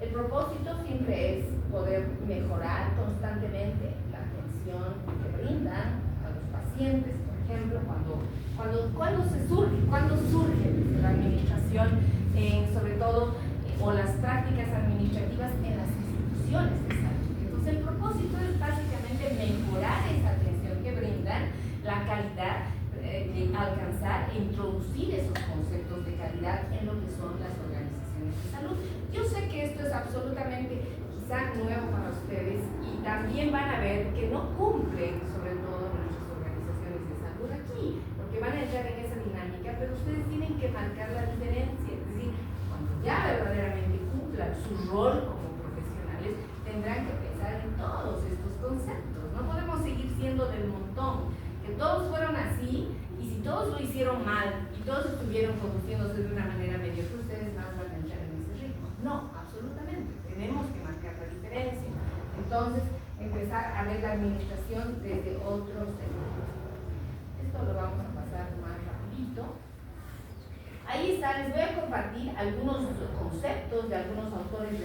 El propósito siempre es poder mejorar constantemente la atención que brindan a los pacientes, por ejemplo, cuando surge desde la administración, sobre todo, o las prácticas administrativas en las instituciones de salud. Entonces, el propósito es básicamente mejorar esa atención que brindan, la calidad, de alcanzar e introducir esos conceptos de calidad en lo que son las organizaciones de salud. Yo sé que esto es absolutamente quizá nuevo para ustedes y también van a ver que no cumplen, sobre todo nuestras organizaciones de salud aquí, porque van a entrar en esa dinámica, pero ustedes tienen que marcar la diferencia, es decir, cuando ya verdaderamente cumplan su rol como profesionales, tendrán que pensar en todos estos conceptos. No podemos seguir siendo del montón, que todos fueron así, y si todos lo hicieron mal y todos estuvieron conduciéndose de una manera mediocre, ustedes más van a entrar en ese ritmo. No, absolutamente, tenemos que marcar la diferencia. Entonces, empezar a ver la administración desde otros sectores. Esto lo vamos a pasar más rapidito. Ahí está, les voy a compartir algunos conceptos de algunos autores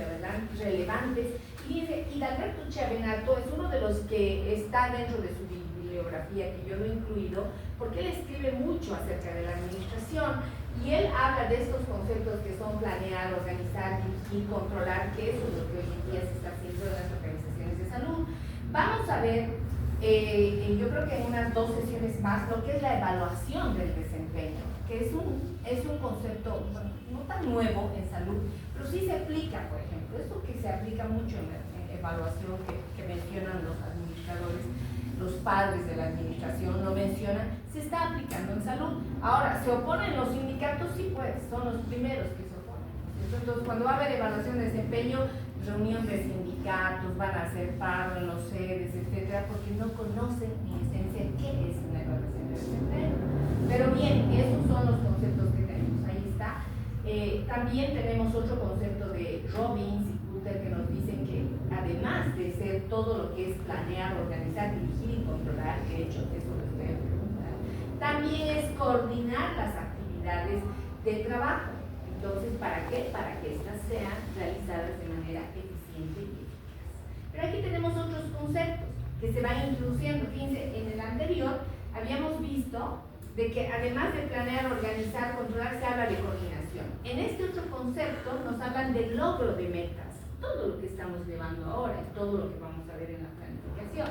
relevantes. Y dice, Hidalberto Chiavenato es uno de los que está dentro de su bibliografía, que yo lo he incluido, porque él escribe mucho acerca de la administración y él habla de estos conceptos que son planear, organizar, dirigir, controlar, que eso es lo que hoy en día se está haciendo en las organizaciones de salud. Vamos a ver, yo creo que en unas 2 sesiones más, lo que es la evaluación del desempeño, que es un concepto, bueno, no tan nuevo en salud, pero sí se aplica, por ejemplo, esto que se aplica mucho en la evaluación que mencionan los administradores, los padres de la administración lo mencionan, se está aplicando en salud. Ahora, ¿se oponen los sindicatos? Sí, pues, son los primeros que se oponen. Entonces, cuando va a haber evaluación de desempeño, reunión de sindicatos, van a hacer paro en los sedes, etcétera, porque no conocen en esencia qué es una evaluación de desempeño. Pero bien, esos son los conceptos que tenemos, ahí está. También tenemos otro concepto de Robbins y Kutter que nos dicen que además de ser todo lo que es planear, organizar, dirigir y controlar, de hecho, eso les voy a preguntar, también es coordinar las actividades de trabajo. Entonces, ¿para qué? Para que éstas sean realizadas de manera eficiente y eficaz. Pero aquí tenemos otros conceptos que se van introduciendo. Fíjense, en el anterior habíamos visto de que además de planear, organizar, controlar, se habla de coordinación. En este otro concepto nos hablan del logro de metas, todo lo que estamos llevando ahora y todo lo que vamos a ver en la planificación.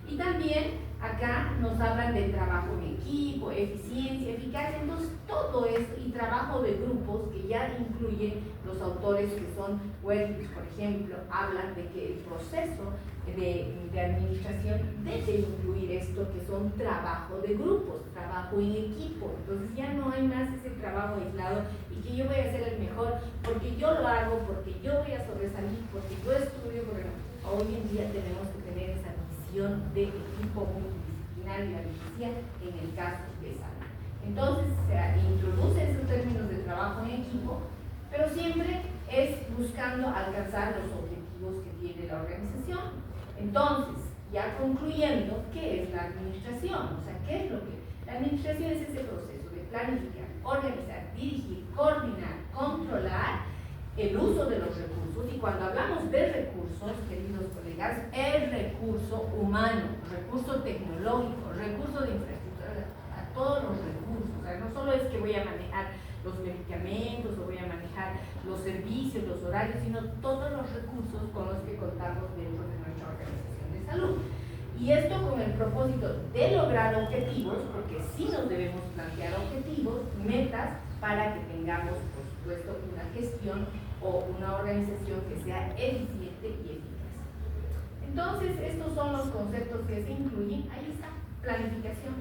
Y también acá nos hablan de trabajo en equipo, eficiencia, eficacia, entonces todo eso y trabajo de grupos que ya incluyen los autores que son Wells, por ejemplo, hablan de que el proceso de administración debe incluir esto que son trabajo de grupos, trabajo en equipo. Entonces ya no hay más ese trabajo aislado y que yo voy a ser el mejor porque yo lo hago, porque yo voy a sobresalir, porque yo estudio, porque hoy en día tenemos que tener esa visión de equipo multidisciplinario y la eficiencia en el caso de salud. Entonces se introduce esos términos de trabajo en equipo, pero siempre es buscando alcanzar los objetivos que tiene la organización. Entonces, ya concluyendo, ¿qué es la administración? O sea, ¿qué es lo que? La administración es ese proceso de planificar, organizar, dirigir, coordinar, controlar el uso de los recursos. Y cuando hablamos de recursos, queridos colegas, el recurso humano, recurso tecnológico, recurso de infraestructura, a todos los recursos. O sea, no solo es que voy a manejar los medicamentos o voy a manejar los servicios, los horarios, sino todos los recursos con los que contamos dentro de nuestra organización de salud. Y esto con el propósito de lograr objetivos, porque sí nos debemos plantear objetivos, metas, para que tengamos, por supuesto, una gestión o una organización que sea eficiente y eficaz. Entonces, estos son los conceptos que se incluyen. Ahí está, planificación.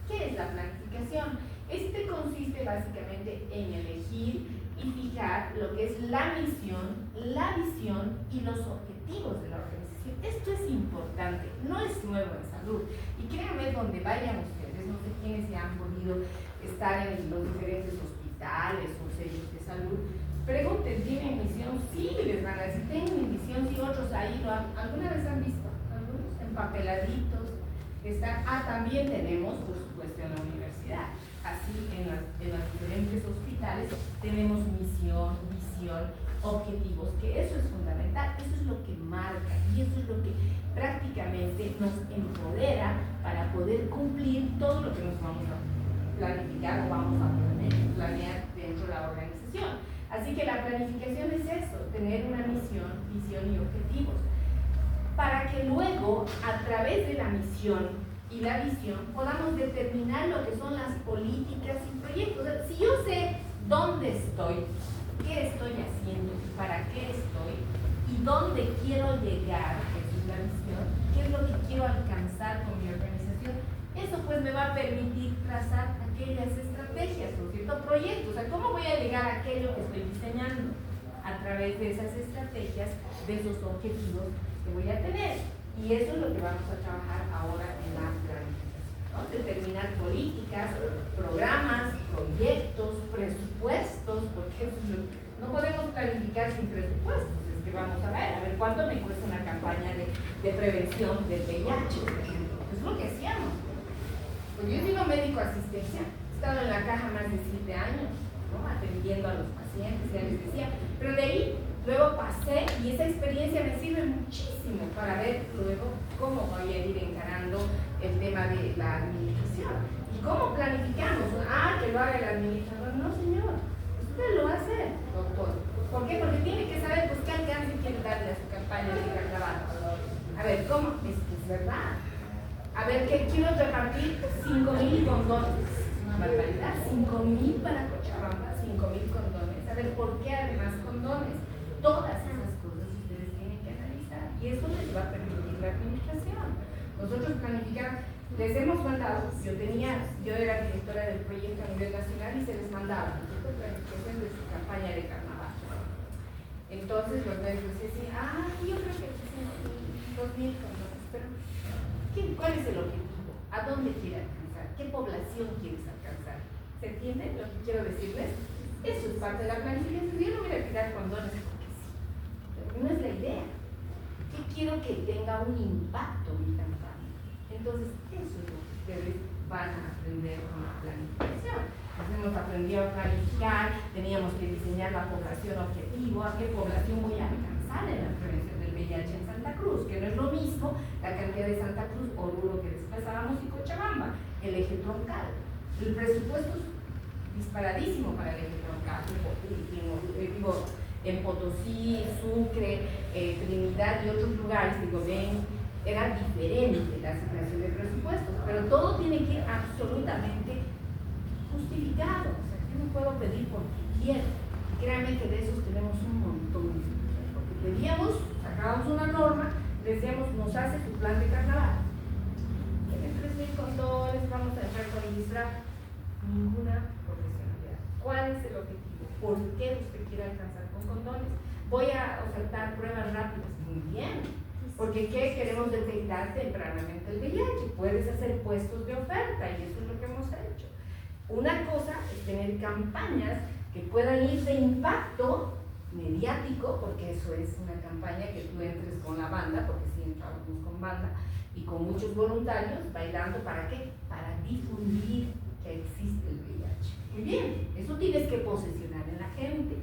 ¿Qué es la planificación? Este consiste básicamente en elegir y fijar lo que es la misión, la visión y los objetivos de la organización. Esto es importante, no es nuevo en salud. Y créanme, donde vayan ustedes, no sé quiénes se han podido estar en los diferentes hospitales o centros de salud, pregunten, ¿tienen misión? Sí, les van a decir, tienen misión, sí, otros ahí lo han, ¿alguna vez han visto? Algunos empapeladitos, están, también tenemos, por supuesto, en la universidad, así en los diferentes hospitales tenemos misión, visión, objetivos, que eso es fundamental, eso es lo que marca y eso es lo que prácticamente nos empodera para poder cumplir todo lo que nos vamos a planificar o vamos a planear dentro de la organización. Así que la planificación es eso, tener una misión, visión y objetivos, para que luego, a través de la misión y la visión, podamos determinar lo que son las políticas y proyectos. O sea, si yo sé dónde estoy, qué estoy haciendo, para qué estoy y dónde quiero llegar, que es la misión, qué es lo que quiero alcanzar con mi organización, eso pues me va a permitir trazar aquellas estrategias, ¿no es cierto? Proyectos, o sea, ¿cómo voy a llegar a aquello que estoy diseñando? A través de esas estrategias, de esos objetivos que voy a tener. Y eso es lo que vamos a trabajar ahora en la planificación, ¿no? Determinar políticas, programas, proyectos, presupuestos, porque eso es lo que no podemos planificar sin presupuestos. Es que vamos a ver cuánto me cuesta una campaña de prevención del VIH, por ejemplo. Es lo que hacíamos. Pues yo he sido médico asistencia, he estado en la caja más de 7 años, ¿no? Atendiendo a los pacientes, ya les decía, pero de ahí luego pasé y esa experiencia me sirve muchísimo para ver luego cómo voy a ir encarando el tema de la administración y cómo planificamos. Que lo haga el administrador. No, señor, usted lo va a hacer, doctor. ¿Por qué? Porque tiene que saber pues qué alcance quiere darle a su campaña de carnaval. A ver, ¿cómo? Es que es verdad. A ver, que quiero repartir 5.000 condones. Una barbaridad. 5.000 para Cochabamba, 5.000 condones. A ver, ¿por qué además condones? Todas esas cosas ustedes tienen que analizar y eso les va a permitir la administración. Nosotros planificamos, les hemos mandado, yo era directora del proyecto a nivel nacional y se les mandaba la planificación de su campaña de carnaval. Entonces los médicos decían, yo creo que 2.000 condones, pero ¿cuál es el objetivo? ¿A dónde quiere alcanzar? ¿Qué población quieres alcanzar? ¿Se entiende lo que quiero decirles? Eso es parte de la planificación. Yo no voy a tirar condones porque sí, pero no es la idea. ¿Qué quiero que tenga un impacto mi campaña? Entonces, eso es lo que ustedes van a aprender con la planificación. Entonces, hemos aprendido a planificar, teníamos que diseñar la población objetivo, a qué población voy a alcanzar en la prevención del VIH en Santa Cruz, que no es lo mismo la cantidad de Santa Cruz, Oruro que desplazábamos y Cochabamba, el eje troncal. El presupuesto es disparadísimo para el eje troncal, en Potosí, Sucre, Trinidad y otros lugares, era diferente la asignación de presupuestos, pero todo tiene que ir absolutamente justificado. O sea, yo no puedo pedir porque quiero. Créanme que de esos tenemos un montón. Porque pedíamos, sacábamos una norma, decíamos, nos hace su plan de carnaval. Tienen 3.000 condones, vamos a entrar con registrar ninguna profesionalidad. ¿Cuál es el objetivo? ¿Por qué usted quiere alcanzar con condones? Voy a ofertar pruebas rápidas. Muy bien. Porque ¿qué? Queremos detectar tempranamente el VIH. Puedes hacer puestos de oferta y eso es lo que hemos hecho. Una cosa es tener campañas que puedan ir de impacto mediático, porque eso es una campaña que tú entres con la banda, porque sí entramos con banda, y con muchos voluntarios bailando. ¿Para qué? Para difundir que existe el VIH. Muy bien, eso tienes que posicionar en la gente.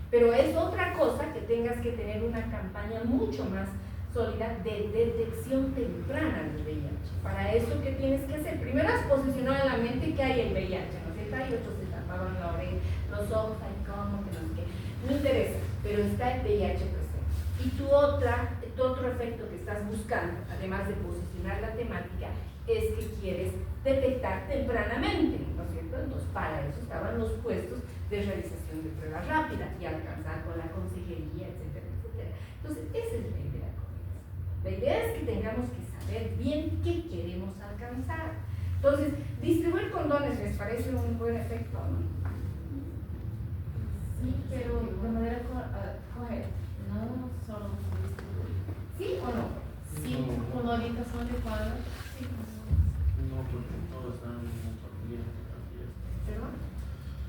Pero es otra cosa que tengas que tener una campaña mucho más sólida de detección temprana del VIH. Para eso, ¿qué tienes que hacer? Primero has posicionado en la mente que hay el VIH, ¿no es cierto? Hay otros se tapaban la oreja, los ojos, hay como que no sé qué. No interesa, pero está el VIH presente. Y tu otro efecto que estás buscando, además de posicionar la temática, es que quieres detectar tempranamente, ¿no es cierto? Entonces, para eso estaban los puestos de realización de pruebas rápidas y alcanzar con la consejería, etcétera, etcétera. Entonces, esa es la idea. La idea es que tengamos que saber bien qué queremos alcanzar. Entonces, distribuir condones, ¿les parece un buen efecto o no? Sí, pero de manera correcta, no solo distribuir. ¿Sí o no? Sí, con la orientación adecuada. Sí. No, porque todos están en un ambiente de fiesta. ¿Perdón?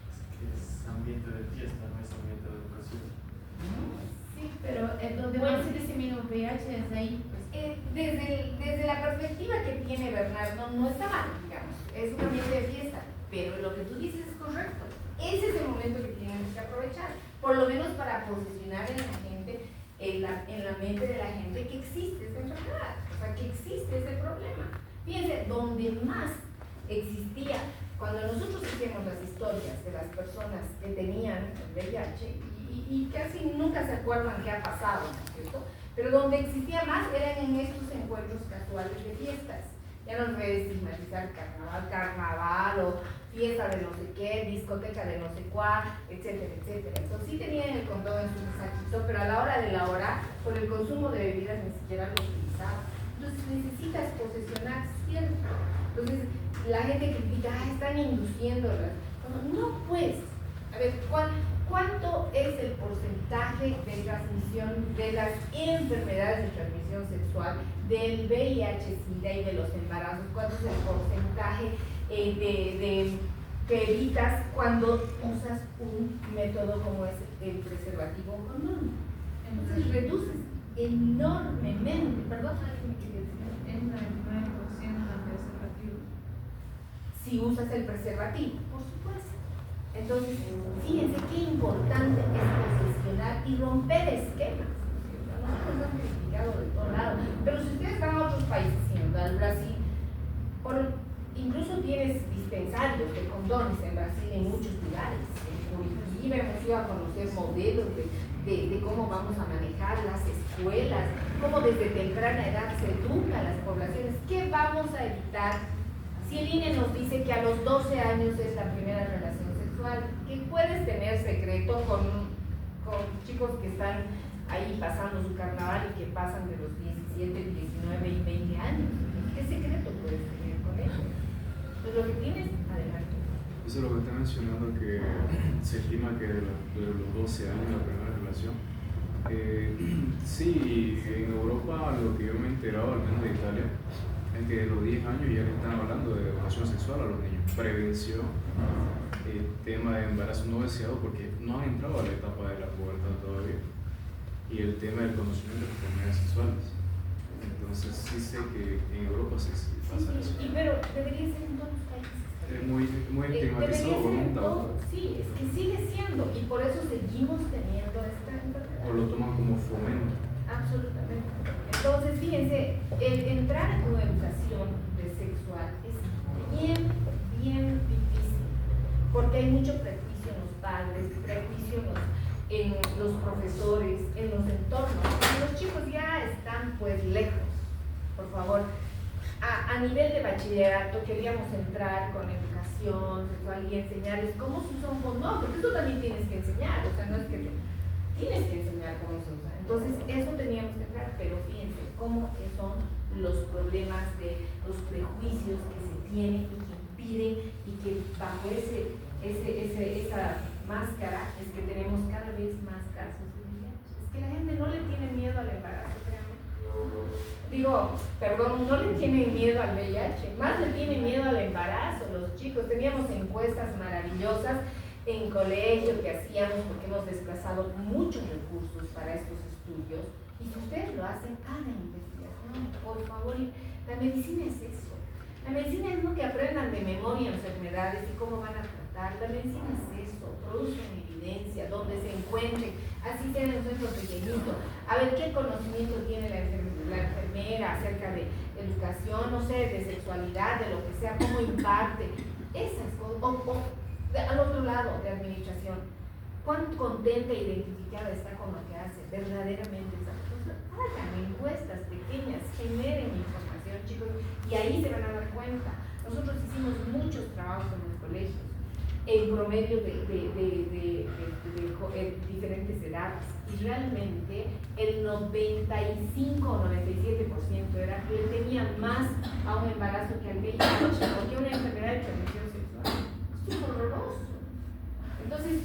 Es que es ambiente de fiesta, no es ambiente de educación. Sí, pero donde más se disemina el VIH es ahí. Pues. Desde la perspectiva que tiene Bernardo, no está mal, digamos. Es un ambiente de fiesta, pero lo que tú dices es correcto. Ese es el momento que tenemos que aprovechar, por lo menos para posicionar en la gente, en la mente de la gente que existe esa enfermedad, o sea, que existe ese problema. Fíjense, donde más existía, cuando nosotros hicimos las historias de las personas que tenían el VIH, y casi nunca se acuerdan qué ha pasado, ¿no es cierto? Pero donde existía más eran en estos encuentros casuales de fiestas. Ya no voy a estigmatizar carnaval o fiesta de no sé qué, discoteca de no sé cuál, etcétera, etcétera. Entonces sí tenían el condón en su mensajito, pero a la hora de la hora, por el consumo de bebidas ni siquiera lo utilizaban. Entonces necesitas posesionar, ¿cierto? Entonces la gente critica, están induciéndolas. No, pues, a ver, ¿cuánto es el porcentaje de transmisión de las enfermedades de transmisión sexual, del VIH-Sida y de los embarazos? ¿Cuánto es el porcentaje que evitas cuando usas un método como es el preservativo o condón? Entonces reduces enormemente, perdón, En 99% preservativo. si usas el preservativo, por supuesto. Entonces, fíjense qué importante es posesionar y romper esquemas. Nosotros nos han criticado de todo lado, pero si ustedes van a otros países, al Brasil, incluso tienes dispensarios de condones en Brasil en muchos lugares. En Curitiba hemos ido a conocer modelos de cómo vamos a manejar las escuelas, cómo desde temprana edad se educa a las poblaciones. ¿Qué vamos a evitar si el INE nos dice que a los 12 años es la primera relación sexual, que puedes tener secreto con chicos que están ahí pasando su carnaval y que pasan de los 17, 19 y 20 años? ¿Qué secreto puedes tener con ellos? Pues lo que tienes, adelante. Eso es lo que está mencionando, que se estima que de los 12 años la primera relación. Sí, en Europa lo que yo me he enterado, al menos de Italia, es que de los 10 años ya le están hablando de educación sexual a los niños, prevención, el tema de embarazo no deseado, porque no han entrado a la etapa de la pubertad todavía, y el tema del conocimiento de enfermedades sexuales. Entonces sí sé que en Europa sí pasa eso. Pero debería ser en todos los países. Es muy estigmatizado por un tabú. Sí, es que sigue siendo, y por eso seguimos teniendo esta enfermedad. O lo toman como fomento. Absolutamente. Entonces, fíjense, el entrar en una educación de sexual es bien difícil, porque hay mucho prejuicio en los padres, prejuicio en los profesores, en los entornos. Los chicos ya están pues lejos, por favor. A nivel de bachillerato queríamos entrar con educación sexual y enseñarles cómo se usa un condón, porque eso también tienes que enseñar, o sea, no es que tienes que enseñar cómo se usa. Entonces, eso teníamos que entrar, pero fíjense cómo son los problemas de los prejuicios que se tienen y que impiden, y que bajo esa máscara es que tenemos cada vez más casos de VIH. Es que la gente no le tiene miedo al embarazo, créanme. No le tienen miedo al VIH, más le tienen miedo al embarazo los chicos. Teníamos encuestas maravillosas en colegio que hacíamos, porque hemos desplazado muchos recursos para estos estudios, y si ustedes lo hacen, hagan investigación, por favor. La medicina es eso. La medicina es no que aprendan de memoria enfermedades y cómo van a tratar. La medicina es eso, producen evidencia donde se encuentren, así sea en un centro pequeñito, a ver qué conocimiento tiene la enfermera acerca de educación, no sé, de sexualidad, de lo que sea, cómo imparte esas cosas. Al otro lado, de administración, cuán contenta e identificada está con lo que hace, verdaderamente esa cosa. Hagan encuestas pequeñas, generen información, chicos, y ahí se van a dar cuenta. Nosotros hicimos muchos trabajos en los colegios, en promedio de diferentes edades, y realmente el 95 o 97% era que tenía más a un embarazo que al VIH, porque una enfermedad de transmisión sexual. Es horroroso. Entonces,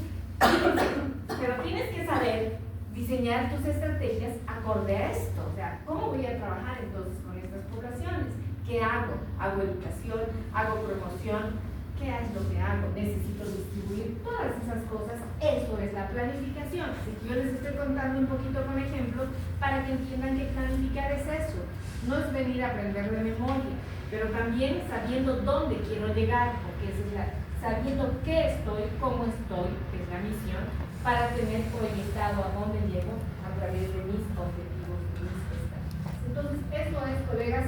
pero tienes que saber diseñar tus estrategias acorde a esto. O sea, ¿cómo voy a trabajar entonces con estas poblaciones? ¿Qué hago? ¿Hago educación? ¿Hago promoción? ¿Qué es lo que hago? Necesito distribuir todas esas cosas. Eso es la planificación. Yo les estoy contando un poquito con ejemplos para que entiendan que planificar es eso. No es venir a aprender de memoria, pero también sabiendo dónde quiero llegar, porque esa es sabiendo qué estoy, cómo estoy, que es la misión, para tener proyectado a dónde llego a través de mis objetivos, de mis estadísticas. Entonces, esto es, colegas,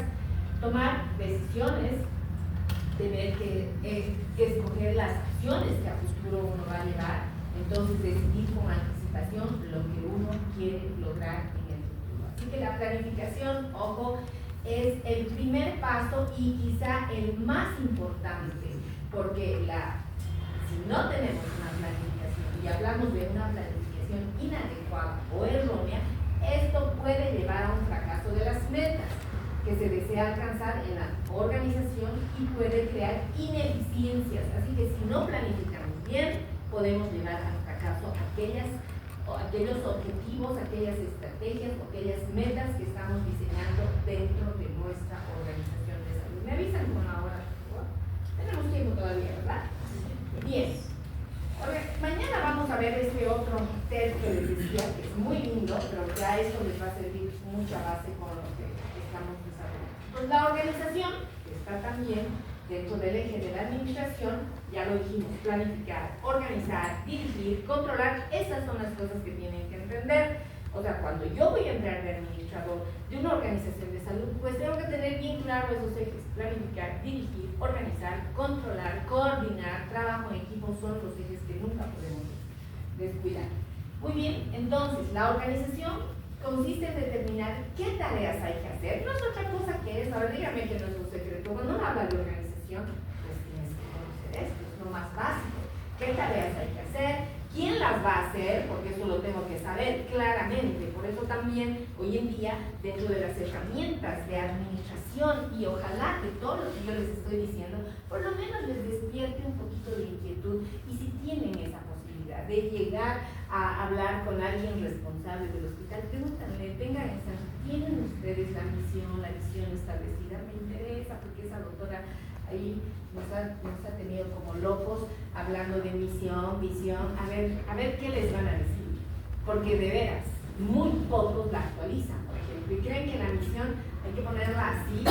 tomar decisiones, tener que escoger las acciones que a futuro uno va a llevar, entonces decidir con anticipación lo que uno quiere lograr en el futuro. Así que la planificación, ojo, es el primer paso y quizá el más importante, porque si no tenemos una planificación y hablamos de una planificación inadecuada o errónea, esto puede llevar a un fracaso de las metas que se desea alcanzar en la organización y puede crear ineficiencias. Así que si no planificamos bien, podemos llevar al fracaso aquellos objetivos, aquellas estrategias o aquellas metas que estamos diseñando dentro de nuestra organización de salud. ¿Me avisan con la hora? Tenemos tiempo todavía, ¿verdad? Bien. Mañana vamos a ver este otro test que les decía, que es muy lindo, pero ya esto les va a servir mucha base con lo que estamos desarrollando. Pues la organización, que está también dentro del eje de la administración, ya lo dijimos, planificar, organizar, dirigir, controlar, esas son las cosas que tienen que entender. O sea, cuando yo voy a entrar de administrador de una organización de salud, pues tengo que tener bien claro esos ejes: planificar, dirigir, organizar, controlar, coordinar, trabajo en equipo, son los ejes que nunca podemos descuidar. Muy bien, entonces la organización consiste en determinar qué tareas hay que hacer. No es otra cosa que eso. A ver, dígame que no es un secreto. Cuando uno habla de organización, pues tienes que conocer esto, es lo más básico. ¿Qué tareas hay que hacer? ¿Quién las va a hacer? Porque eso lo tengo que saber claramente. Por eso también hoy en día, dentro de las herramientas de administración, y ojalá que todo lo que yo les estoy diciendo, por lo menos les despierte un poquito de inquietud. Y si tienen esa posibilidad de llegar a hablar con alguien responsable del hospital, pregúntanle, ¿tienen ustedes la misión, la visión establecida? Me interesa, porque esa doctora ahí nos ha tenido como locos hablando de misión, visión. A ver qué les van a decir, porque de veras muy pocos la actualizan, por ejemplo, y creen que la misión hay que ponerla así,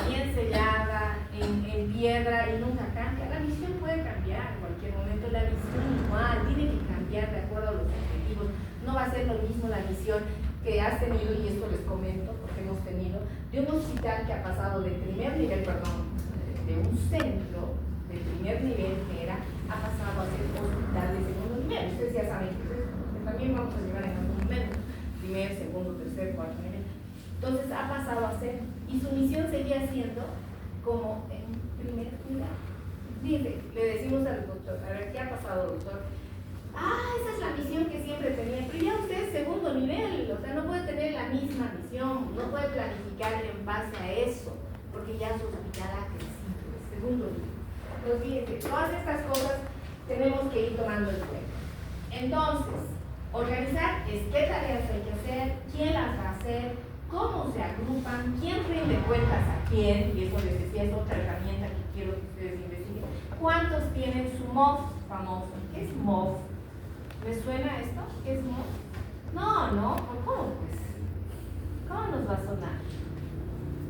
bien sellada, en piedra, y nunca cambia. La misión puede cambiar en cualquier momento, la visión igual, tiene que cambiar de acuerdo a los objetivos. No va a ser lo mismo la misión que has tenido, y esto les comento porque hemos tenido, de un hospital que ha pasado de primer nivel, de un centro de primer nivel que ha pasado a ser hospital de segundo nivel. Ustedes ya saben que también vamos a llevar en algún momento primer, segundo, tercer, cuarto nivel. Entonces ha pasado a ser, y su misión seguía siendo como en primer nivel. Dice, le decimos al doctor, a ver, ¿qué ha pasado, doctor? Esa es la misión que siempre tenía, pero ya usted es segundo nivel, o sea, no puede tener la misma misión, no puede planificar en base a eso, porque ya su hospital ha crecido, es segundo nivel. Entonces, fíjense, todas estas cosas tenemos que ir tomando en cuenta. Entonces, organizar es qué tareas hay que hacer, quién las va a hacer, cómo se agrupan, quién rinde cuentas a quién, y eso les decía, es otra herramienta que quiero que ustedes investiguen. ¿Cuántos tienen su MOF famoso? ¿Qué es MOF? ¿Me suena esto? ¿Qué es MOF? No, ¿cómo pues? ¿Cómo nos va a sonar?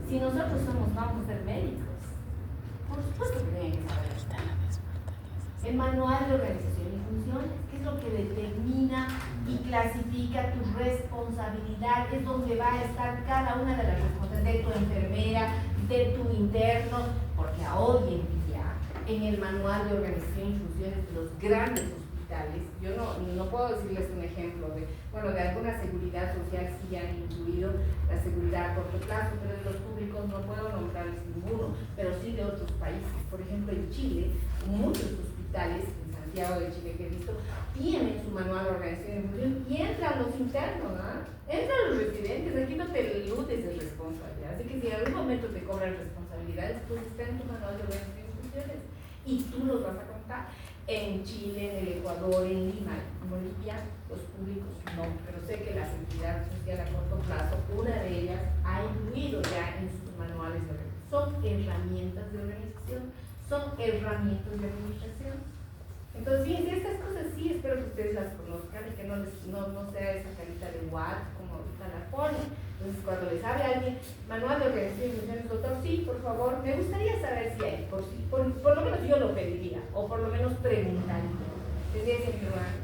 Si nosotros vamos a ser médicos, por supuesto que tienen que saber. El manual de organización y funciones, que es lo que determina y clasifica tu responsabilidad, es donde va a estar cada una de las responsabilidades de tu enfermera, de tu interno, porque hoy en día, en el manual de organización y funciones de los grandes hospitales, yo no puedo decirles un ejemplo de alguna seguridad social sí han incluido la seguridad a corto plazo, pero de los públicos no puedo nombrarles ninguno, pero sí de otros países. Por ejemplo, en Chile, muchos hospitales, en Santiago de Chile que he visto, tienen su manual de organización y función, y entran los internos, entran los residentes. Aquí no te eludes de responsabilidad, así que si en algún momento te cobran responsabilidades, pues está en tu manual de organización y funciones, y tú los vas a contar. En Chile, en el Ecuador, en Lima, en Bolivia, los públicos no, pero sé que la seguridad social a corto plazo, una de ellas ha incluido ya en sus manuales de organización. Son herramientas de organización, son herramientas de administración. Entonces, fíjense, estas cosas sí espero que ustedes las conozcan y que no sea esa carita de what como ahorita la ponen. Entonces, cuando les abre alguien, manual de organización y funciones, doctor, sí, por favor, me gustaría saber si hay, por lo menos yo lo pediría, o por lo menos preguntaría. Tendría que informar.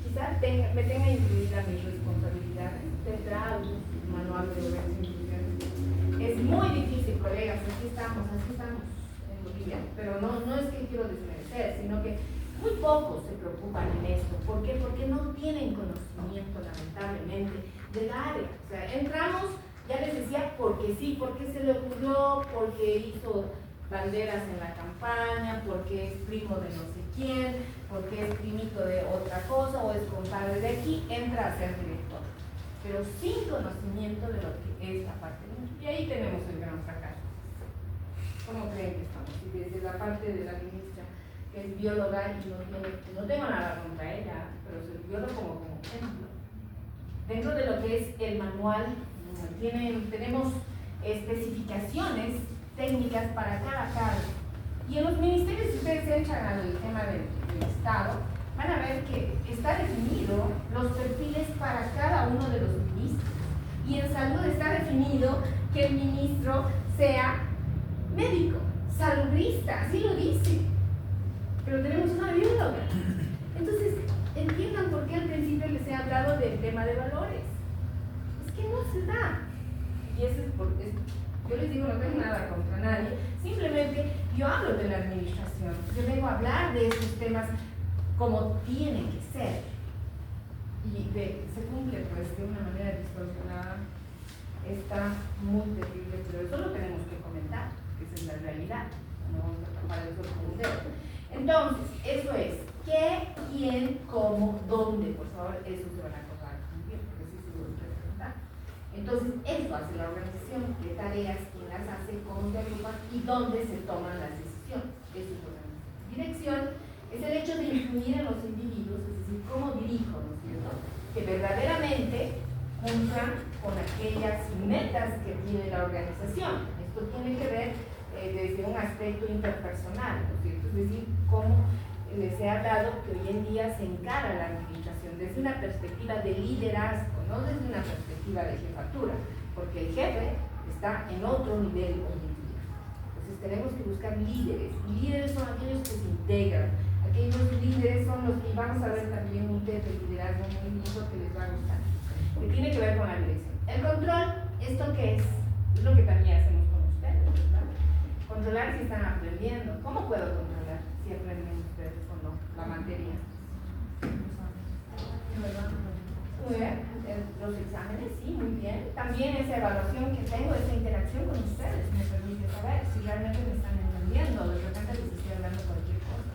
Quizás me tenga incluida mis responsabilidades, tendrá algún manual de organización y funciones. Es muy difícil, colegas, así estamos en Bolivia, pero no es que quiero desmerecer, sino que muy pocos se preocupan en esto. ¿Por qué? Porque no tienen conocimiento, lamentablemente, del área. O sea, entramos, ya les decía, porque sí, porque se le ocurrió, porque hizo banderas en la campaña, porque es primo de no sé quién, porque es primito de otra cosa o es compadre de aquí, entra a ser director. Pero sin conocimiento de lo que es la parte de nosotros. Y ahí tenemos el gran fracaso. ¿Cómo creen que estamos? Y desde la parte de la ministra, que es bióloga, y no tengo nada contra ella, pero se bióloga como ejemplo. Dentro de lo que es el manual, tenemos especificaciones técnicas para cada cargo. Y en los ministerios, si ustedes entran al tema del Estado, van a ver que está definido los perfiles para cada uno de los ministros. Y en salud está definido que el ministro sea médico, salubrista, así lo dice. Pero tenemos una bióloga. Entonces, entiendan por qué al principio les he hablado del tema de valores. Es que no se da. Y eso es porque yo les digo, no tengo nada contra nadie. Simplemente yo hablo de la administración. Yo vengo a hablar de esos temas como tiene que ser. Y se cumple pues de una manera distorsionada. Está muy terrible, pero eso lo tenemos que comentar, que esa es la realidad. No vamos a tapar eso con un dedo. Entonces, eso es qué, quién, cómo, dónde. Por favor, eso se van a acordar también, porque sí se lo voy a preguntar. Entonces, eso hace la organización, qué tareas, quién las hace, cómo se agrupan y dónde se toman las decisiones. Eso es organización. Dirección es el hecho de influir en los individuos, es decir, cómo dirijo, ¿no es cierto? Que verdaderamente cumplan con aquellas metas que tiene la organización. Esto tiene que ver desde un aspecto interpersonal, ¿no es cierto? Es decir, cómo les he hablado que hoy en día se encara la administración desde una perspectiva de liderazgo, no desde una perspectiva de jefatura, porque el jefe está en otro nivel hoy en día. Entonces tenemos que buscar líderes, y líderes son aquellos que se integran, aquellos líderes son los que vamos a ver también un test de liderazgo muy lindo que les va a gustar, que tiene que ver con la dirección. El control, ¿esto qué es? Es lo que también hacemos con ustedes, ¿verdad? Controlar si están aprendiendo. ¿Cómo puedo controlar si aprenden ustedes o no la materia? Muy bien, los exámenes, sí, muy bien. También esa evaluación que tengo, esa interacción con ustedes me permite saber si realmente me están entendiendo. De repente les estoy hablando cualquier cosa.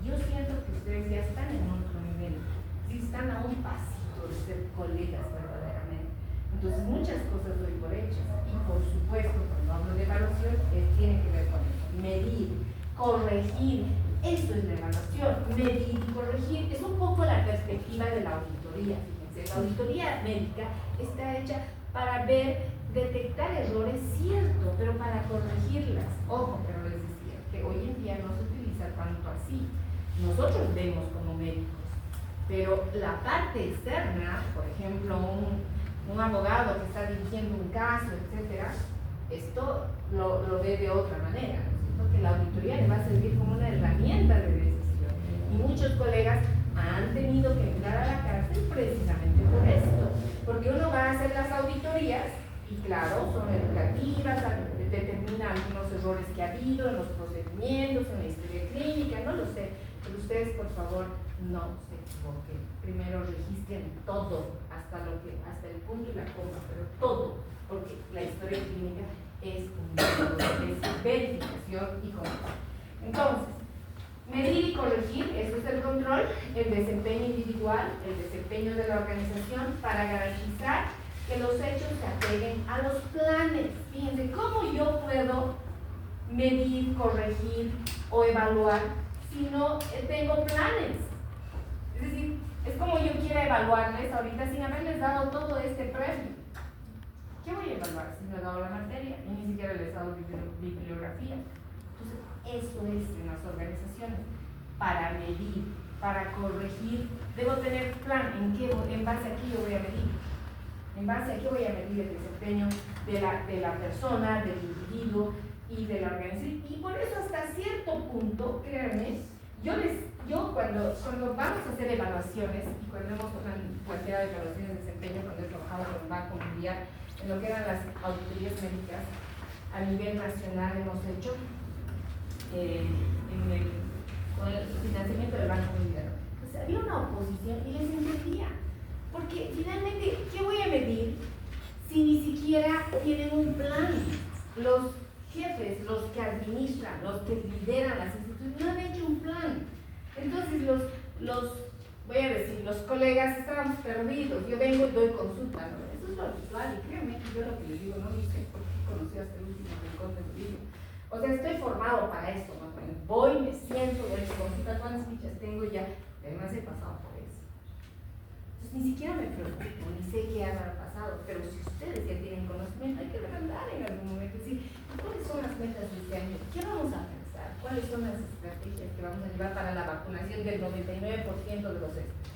Yo siento que ustedes ya están en otro nivel, si están a un pasito de ser colegas verdaderamente. Entonces muchas cosas doy por hechas y por supuesto cuando hablo de evaluación tiene que ver con eso, medir, corregir. Esto es la evaluación, medir y corregir. Es un poco la perspectiva de la auditoría. Fíjense, la auditoría médica está hecha para ver, detectar errores, cierto, pero para corregirlas. Ojo, pero les decía que hoy en día no se utiliza tanto así. Nosotros vemos como médicos, pero la parte externa, por ejemplo, un abogado que está dirigiendo un caso, etcétera, esto lo ve de otra manera, ¿no? Porque la auditoría le va a servir como una herramienta de decisión. Y muchos colegas han tenido que entrar a la cárcel precisamente por esto, porque uno va a hacer las auditorías y claro, son educativas, determina algunos errores que ha habido en los procedimientos, en la historia clínica, no lo sé, pero ustedes por favor no se equivoquen. Primero registren todo, hasta el punto y la coma, pero todo, porque la historia clínica es un método, es verificación y control. Entonces, medir y corregir, eso es el control, el desempeño individual, el desempeño de la organización para garantizar que los hechos se apeguen a los planes. Fíjense, ¿cómo yo puedo medir, corregir o evaluar si no tengo planes? Es decir, es como yo quiera evaluarles ahorita sin haberles dado todo este previo. ¿Qué voy a evaluar si no he dado la materia y ni siquiera les he dado bibliografía? Entonces, eso es en las organizaciones, para medir, para corregir. Debo tener plan, en base a qué yo voy a medir. ¿En base a qué voy a medir el desempeño de la persona, del individuo y de la organización? Y por eso hasta cierto punto, créanme, yo cuando vamos a hacer evaluaciones, y cuando hemos planteado evaluaciones de desempeño, cuando he trabajado con el Banco Mundial, en lo que eran las auditorías médicas, a nivel nacional hemos hecho con el financiamiento del Banco Mundial. Entonces había una oposición y les entendía, porque finalmente, ¿qué voy a medir si ni siquiera tienen un plan? Los jefes, los que administran, los que lideran las instituciones, no han hecho un plan. Entonces voy a decir, los colegas estábamos perdidos, yo vengo y doy consulta, ¿no? Eso es lo habitual, y créanme que yo lo que les digo, no dice porque conocí hasta el último rincón del libro. O sea, estoy formado para esto, ¿no? Voy, me siento, doy consulta, cuántas fichas tengo ya, además he pasado por eso. Entonces ni siquiera me preocupo, ni sé qué habrá pasado, pero si ustedes ya tienen conocimiento, hay que demandar en algún momento, decir, ¿cuáles son las metas de este año? ¿Qué vamos a pensar? ¿Cuáles son las estrategias que vamos a llevar para la vacunación del 99% de los estos?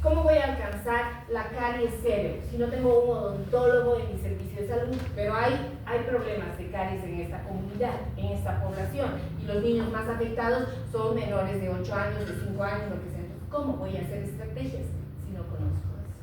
¿Cómo voy a alcanzar la caries cero si no tengo un odontólogo en mi servicio de salud? Pero hay problemas de caries en esta comunidad, en esta población, y los niños más afectados son menores de 8 años, de 5 años, lo que sea. Entonces, ¿cómo voy a hacer estrategias si no conozco eso?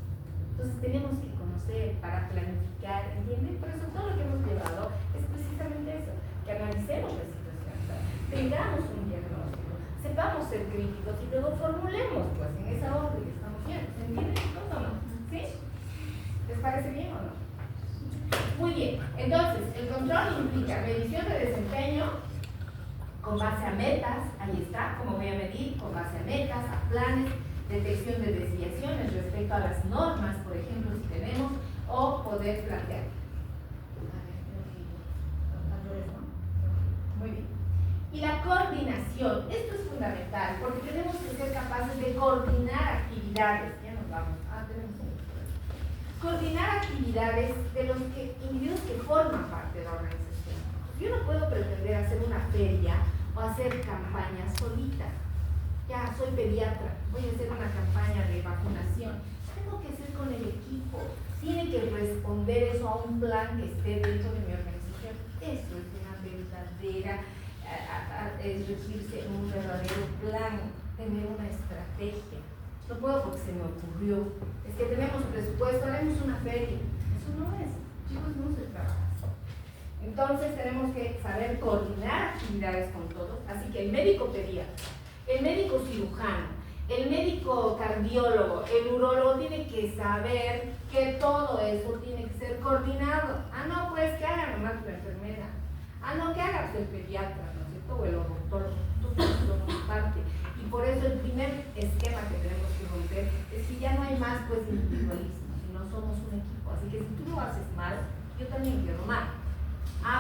Entonces tenemos que conocer para planificar, ¿entienden? Por eso todo lo que hemos llevado es precisamente eso, que analicemos la situación, tengamos un diagnóstico, sepamos ser críticos y luego formulemos, pues, en esa orden que estamos viendo. ¿Se entiende todo o no? ¿Sí? ¿Les parece bien o no? Muy bien. Entonces, el control implica medición de desempeño con base a metas, ahí está, cómo voy a medir, con base a metas, a planes, detección de desviaciones respecto a las normas, por ejemplo, si tenemos, o poder plantear. Muy bien. Y la coordinación, esto es fundamental, porque tenemos que ser capaces de coordinar actividades. Ya nos vamos. Tenemos un... Coordinar actividades de los individuos que forman parte de la organización. Yo no puedo pretender hacer una feria o hacer campañas solita. Ya soy pediatra, voy a hacer una campaña de vacunación. Tengo que hacer con el equipo. Tiene que responder eso a un plan que esté dentro de mi organización. Eso es una verdadera, es regirse en un verdadero plan, tener una estrategia. No puedo porque se me ocurrió. Es que tenemos presupuesto, haremos una feria. Eso no es, chicos, no se trabaja. Entonces tenemos que saber coordinar actividades con todos. Así que el médico pediatra, el médico cirujano, el médico cardiólogo, el urólogo tiene que saber que todo eso tiene que ser coordinado. No, pues que haga nomás la enfermera. No, que haga el pediatra, ¿no es cierto? O el odontólogo. Todos somos parte. Y por eso el primer esquema que tenemos que romper es que ya no hay más pues individualismo, sino somos un equipo. Así que si tú lo haces mal, yo también quiero mal.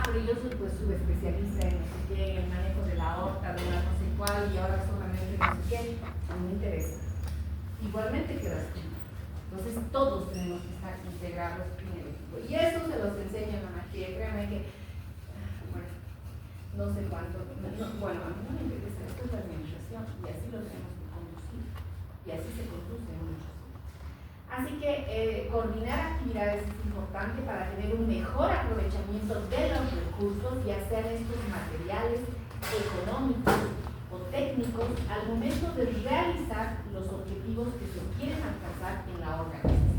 Pero yo soy pues subespecialista en no sé qué, en el manejo de la aorta, de la no sé cuál, y ahora solamente no sé qué, no me interesa. Igualmente quedas tú. Entonces todos tenemos que estar integrados en el equipo. Y eso se los enseña en la maestría. Créanme que, bueno, no sé cuánto, bueno, a mí no me interesa, esto es la administración, y así lo tenemos que conducir. Y así se conduce en muchos. Así que coordinar actividades es importante para tener un mejor aprovechamiento de los recursos, ya sean estos materiales, económicos o técnicos, al momento de realizar los objetivos que se quieren alcanzar en la organización.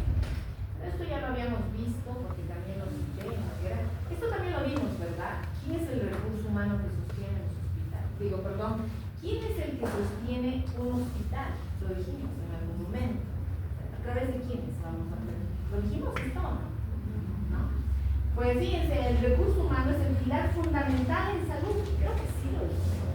Esto ya lo habíamos visto porque también lo cité en la guerra. Esto también lo vimos, ¿verdad? ¿Quién es el recurso humano que sostiene los hospitales? ¿Quién es el que sostiene un hospital? Lo dijimos en algún momento. ¿A través de quiénes vamos a ver? ¿Lo dijimos esto o no? ¿No? Pues fíjense, el recurso humano es el pilar fundamental en salud. Creo que sí lo dijimos.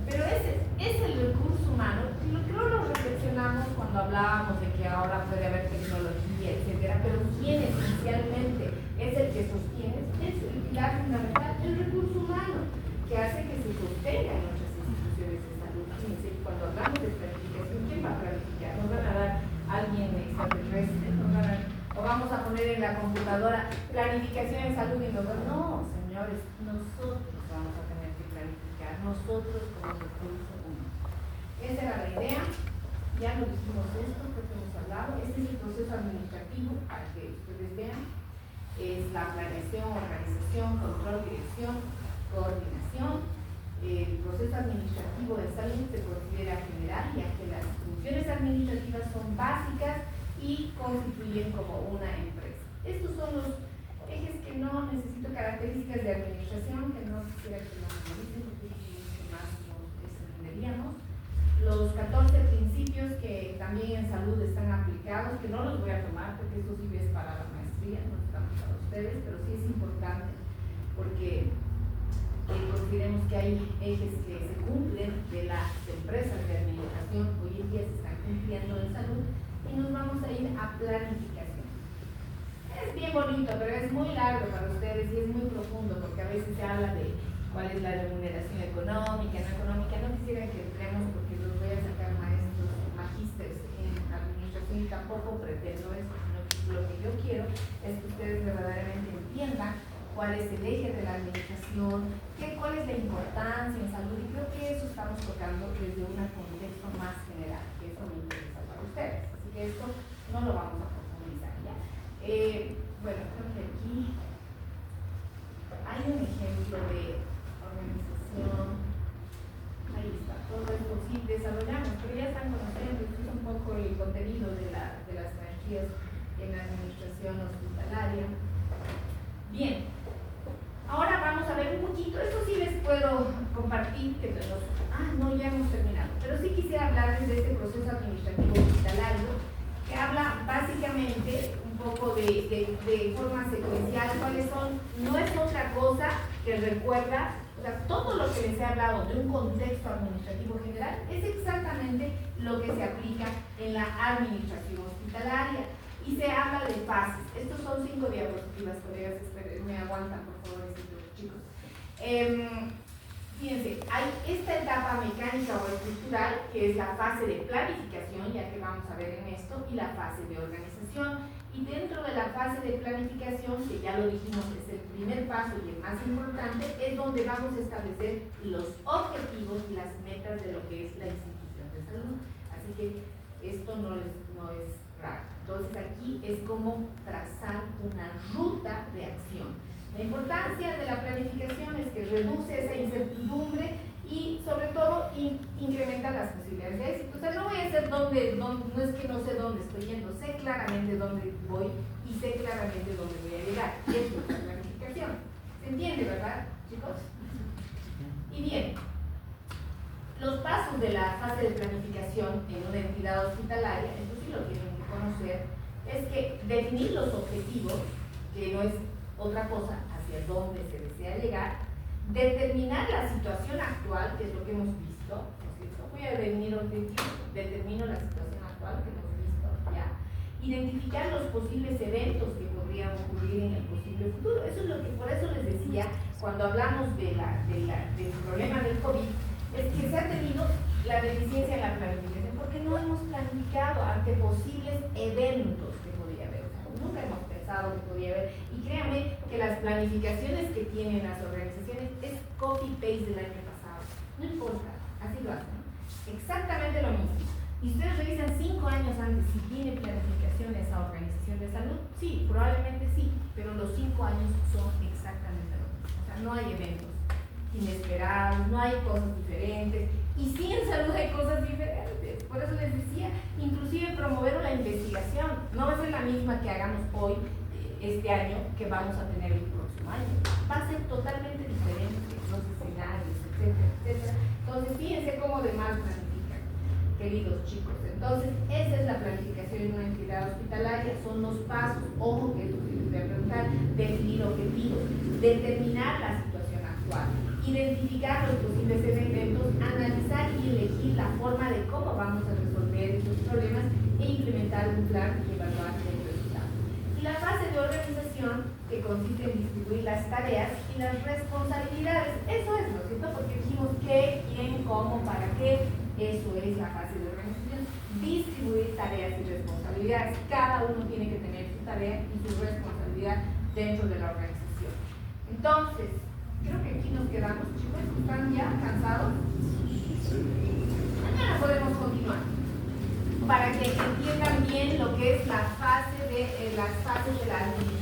Pero ese es el recurso humano. Creo lo reflexionamos cuando hablábamos de que ahora puede haber tecnología, etcétera. Pero ¿quién esencialmente es el que sostiene? Es el pilar fundamental, el recurso humano, que hace que se sostengan nuestras instituciones de salud. Fíjense, cuando hablamos de planificación, ¿quién va a planificar? ¿Nos van a dar alguien extraterrestre? ¿O vamos a poner en la computadora planificación en salud y nos van? No, señores, nosotros vamos a tener que planificar, nosotros como recurso humano. Esa era la idea. ya lo dijimos esto, creo que hemos hablado. Este es el proceso administrativo para que ustedes vean. Es la planeación, organización, control, dirección, coordinación. El proceso administrativo de salud se considera general, ya que las funciones administrativas son básicas y constituyen como una empresa. Estos son los ejes que no necesito, características de administración, que no quisiera que lo analicen porque es mucho más nos desentenderíamos. Los 14 principios que también en salud están aplicados, que no los voy a tomar porque esto sí es para la maestría, no estamos para ustedes, pero sí es importante porque consideremos que hay ejes que se cumplen de las empresas de administración, hoy en día se están cumpliendo en salud, y nos vamos a ir a planificación. Es bien bonito, pero es muy largo para ustedes y es muy profundo, porque a veces se habla de cuál es la remuneración económica, no económica. No quisiera que entremos porque los voy a sacar maestros, magísteres en administración y tampoco pretendo eso, sino que lo que yo quiero es que ustedes verdaderamente entiendan cuál es el eje de la administración, cuál es la importancia en salud, y creo que eso estamos tocando desde un contexto más general, que eso me interesa para ustedes. Así que esto no lo vamos a profundizar ya. Bueno, creo que aquí hay un ejemplo de organización. Ahí está, todo esto sí desarrollamos, pero ya están conociendo, esto es un poco el contenido de las energías en la administración hospitalaria. Bien. Ahora vamos a ver un poquito, esto sí les puedo compartir, que no, ya hemos terminado, pero sí quisiera hablarles de este proceso administrativo hospitalario, que habla básicamente un poco de forma secuencial, cuáles son, no es otra cosa que recuerda, o sea, todo lo que les he hablado de un contexto administrativo general es exactamente lo que se aplica en la administración hospitalaria. Y se habla de fases. Estos son 5 diapositivas, colegas, esperen, me aguantan por favor estos chicos. Fíjense, hay esta etapa mecánica o estructural, que es la fase de planificación, ya que vamos a ver en esto, y la fase de organización. Y dentro de la fase de planificación, que ya lo dijimos, es el primer paso y el más importante, es donde vamos a establecer los objetivos y las metas de lo que es la institución de salud. Así que esto no es raro. Entonces aquí es como trazar una ruta de acción. La importancia de la planificación es que reduce esa incertidumbre y sobre todo incrementa las posibilidades de éxito. O sea, no voy a hacer no es que no sé dónde estoy yendo, sé claramente dónde voy y sé claramente dónde voy a llegar. Y eso es la planificación. ¿Se entiende, verdad, chicos? Y bien, los pasos de la fase de planificación en una entidad hospitalaria, eso sí lo tienen que conocer, es que definir los objetivos, que no es otra cosa hacia dónde se desea llegar, determinar la situación actual, que es lo que hemos visto, ¿no es cierto? Voy a definir objetivos, determino la situación actual que hemos visto ya, identificar los posibles eventos que podrían ocurrir en el posible futuro. Eso es lo que, por eso les decía, cuando hablamos del problema del COVID, es que se ha tenido la deficiencia en la planificación, porque no hemos planificado ante posibles eventos que podría haber. O sea, nunca hemos pensado que podría haber. Y créanme que las planificaciones que tienen las organizaciones es copy-paste del año pasado. No importa, así lo hacen. Exactamente lo mismo. Y ustedes revisan 5 años antes si tiene planificación esa organización de salud. Sí, probablemente sí, pero los 5 años son exactamente lo mismo. O sea, no hay eventos inesperados, no hay cosas diferentes, y sí en salud hay cosas diferentes. Por eso les decía, inclusive promover la investigación no va a ser la misma que hagamos hoy, este año, que vamos a tener el próximo año. Va a ser totalmente diferente los escenarios, etcétera, etcétera. Entonces fíjense cómo de mal planifican, queridos chicos. Entonces esa es la planificación en una entidad hospitalaria, son los pasos. Ojo, que es lo que les voy a preguntar: definir objetivos, determinar la situación actual, identificar los posibles eventos, analizar y elegir la forma de cómo vamos a resolver estos problemas e implementar un plan y evaluar el resultado. Y la fase de organización, que consiste en distribuir las tareas y las responsabilidades. Eso es, ¿no es cierto? Porque dijimos qué, quién, cómo, para qué. Eso es la fase de organización. Distribuir tareas y responsabilidades. Cada uno tiene que tener su tarea y su responsabilidad dentro de la organización. Entonces, creo que aquí nos quedamos, chicos. ¿Están ya cansados? Mañana podemos continuar. en lo que es las fases de la